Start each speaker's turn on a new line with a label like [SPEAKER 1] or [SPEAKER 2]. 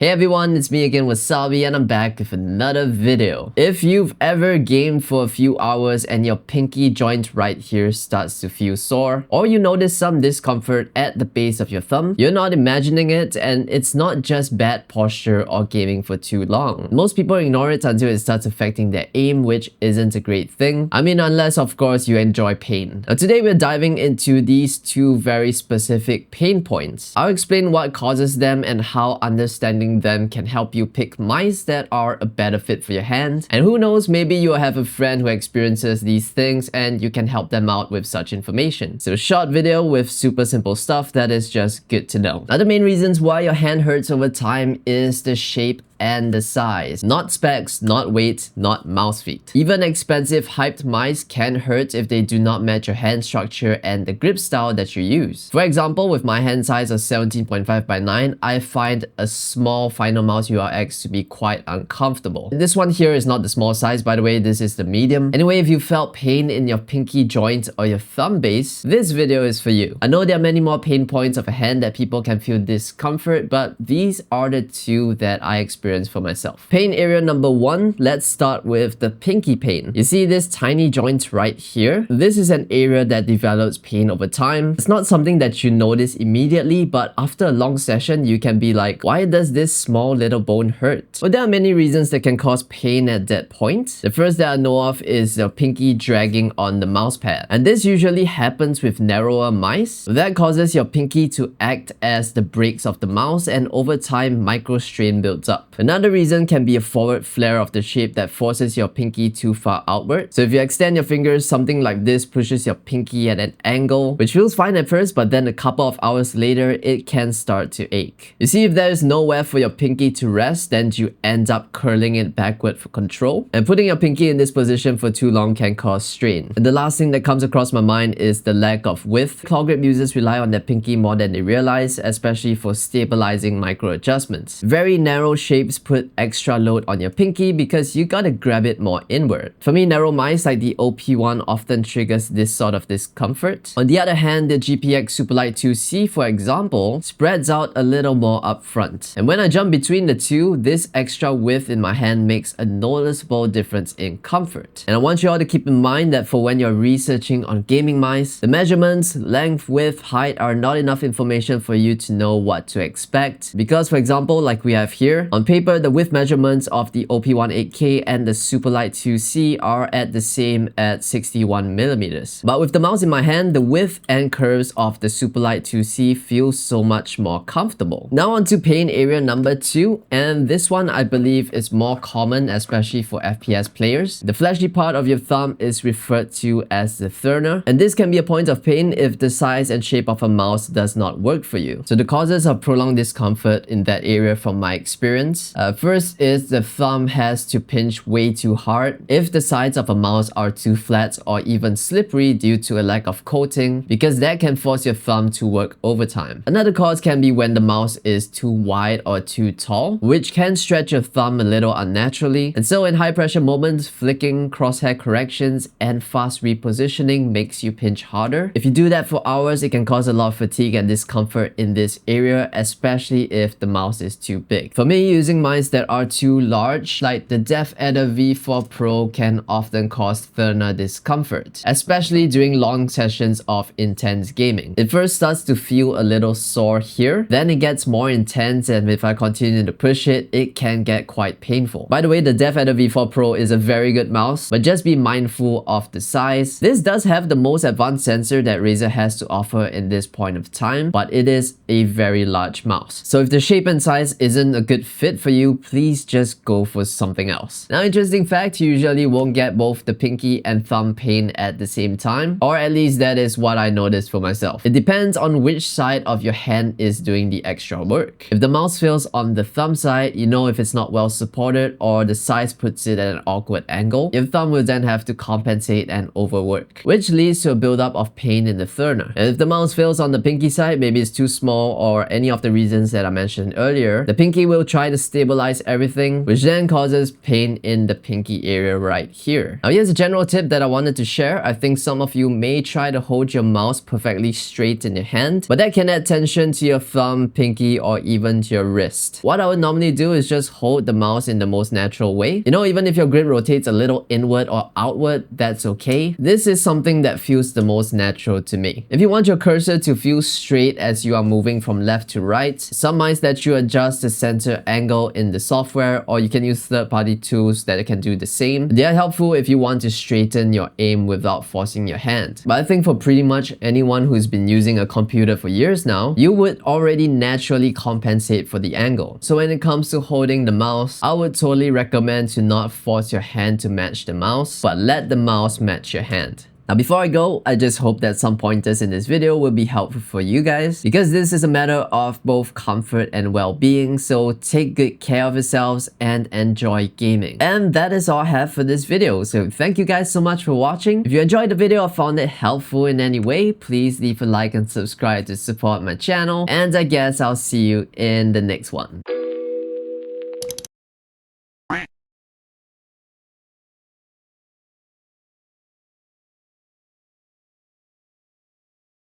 [SPEAKER 1] Hey everyone, it's me again, Wasabi, and I'm back with another video. If you've ever gamed for a few hours and your pinky joint right here starts to feel sore, or you notice some discomfort at the base of your thumb, you're not imagining it, and it's not just bad posture or gaming for too long. Most people ignore it until it starts affecting their aim, which isn't a great thing. I mean, unless of course you enjoy pain. Now today we're diving into these two very specific pain points. I'll explain what causes them and how understanding them can help you pick mice that are a better fit for your hand. And who knows, maybe you'll have a friend who experiences these things and you can help them out with such information. So short video with super simple stuff that is just good to know. Now the main reasons why your hand hurts over time is the shape and the size. Not specs, not weight, not mouse feet. Even expensive hyped mice can hurt if they do not match your hand structure and the grip style that you use. For example, with my hand size of 17.5 by 9, I find a small Finalmouse URX to be quite uncomfortable. This one here is not the small size, by the way, this is the medium. Anyway, if you felt pain in your pinky joint or your thumb base, this video is for you. I know there are many more pain points of a hand that people can feel discomfort, but these are the two that I experience for myself. Pain area number 1, let's start with the pinky pain. You see this tiny joint right here? This is an area that develops pain over time. It's not something that you notice immediately, but after a long session, you can be like, why does this small little bone hurt? Well, there are many reasons that can cause pain at that point. The first that I know of is your pinky dragging on the mouse pad. And this usually happens with narrower mice. That causes your pinky to act as the brakes of the mouse, and over time, micro strain builds up. Another reason can be a forward flare of the shape that forces your pinky too far outward. So if you extend your fingers, something like this pushes your pinky at an angle, which feels fine at first, but then a couple of hours later, it can start to ache. You see, if there is nowhere for your pinky to rest, then you end up curling it backward for control. And putting your pinky in this position for too long can cause strain. And the last thing that comes across my mind is the lack of width. Claw grip users rely on their pinky more than they realize, especially for stabilizing micro adjustments. Very narrow shapes put extra load on your pinky because you gotta grab it more inward. For me, narrow mice like the OP1 often triggers this sort of discomfort. On the other hand, the GPX Superlight 2C, for example, spreads out a little more up front. And when I jump between the two, this extra width in my hand makes a noticeable difference in comfort. And I want you all to keep in mind that for when you're researching on gaming mice, the measurements, length, width, height are not enough information for you to know what to expect. Because for example, like we have here, on paper, the width measurements of the OP1 8K and the Superlight 2C are at the same at 61 millimeters. But with the mouse in my hand, the width and curves of the Superlight 2C feel so much more comfortable. Now on to pain area number 2, and this one I believe is more common, especially for FPS players. The fleshy part of your thumb is referred to as the Thenar, and this can be a point of pain if the size and shape of a mouse does not work for you. So the causes of prolonged discomfort in that area from my experience. First is the thumb has to pinch way too hard if the sides of a mouse are too flat or even slippery due to a lack of coating, because that can force your thumb to work overtime. Another cause can be when the mouse is too wide or too tall, which can stretch your thumb a little unnaturally. And so in high pressure moments, flicking, crosshair corrections, and fast repositioning makes you pinch harder. If you do that for hours, it can cause a lot of fatigue and discomfort in this area, especially if the mouse is too big. For me, using mice that are too large, like the DeathAdder V4 Pro, can often cause Thenar discomfort, especially during long sessions of intense gaming. It first starts to feel a little sore here, then it gets more intense, and if I continue to push it, it can get quite painful. By the way, the DeathAdder V4 Pro is a very good mouse, but just be mindful of the size. This does have the most advanced sensor that Razer has to offer in this point of time, but it is a very large mouse. So if the shape and size isn't a good fit for you, please just go for something else. Now, interesting fact, you usually won't get both the pinky and thumb pain at the same time, or at least that is what I noticed for myself. It depends on which side of your hand is doing the extra work. If the mouse feels on the thumb side, you know if it's not well supported or the size puts it at an awkward angle, your thumb will then have to compensate and overwork, which leads to a buildup of pain in the Thenar. And if the mouse feels on the pinky side, maybe it's too small or any of the reasons that I mentioned earlier, the pinky will try to stabilize everything, which then causes pain in the pinky area right here. Now here's a general tip that I wanted to share. I think some of you may try to hold your mouse perfectly straight in your hand, but that can add tension to your thumb, pinky, or even to your wrist. What I would normally do is just hold the mouse in the most natural way. You know, even if your grip rotates a little inward or outward, that's okay. This is something that feels the most natural to me. If you want your cursor to feel straight as you are moving from left to right, some might let you adjust the center angle in the software, or you can use third-party tools that can do the same. They are helpful if you want to straighten your aim without forcing your hand. But I think for pretty much anyone who's been using a computer for years now, you would already naturally compensate for the angle. So when it comes to holding the mouse, I would totally recommend to not force your hand to match the mouse, but let the mouse match your hand. Now before I go, I just hope that some pointers in this video will be helpful for you guys, because this is a matter of both comfort and well-being, so take good care of yourselves and enjoy gaming. And that is all I have for this video, so thank you guys so much for watching. If you enjoyed the video or found it helpful in any way, please leave a like and subscribe to support my channel, and I guess I'll see you in the next one.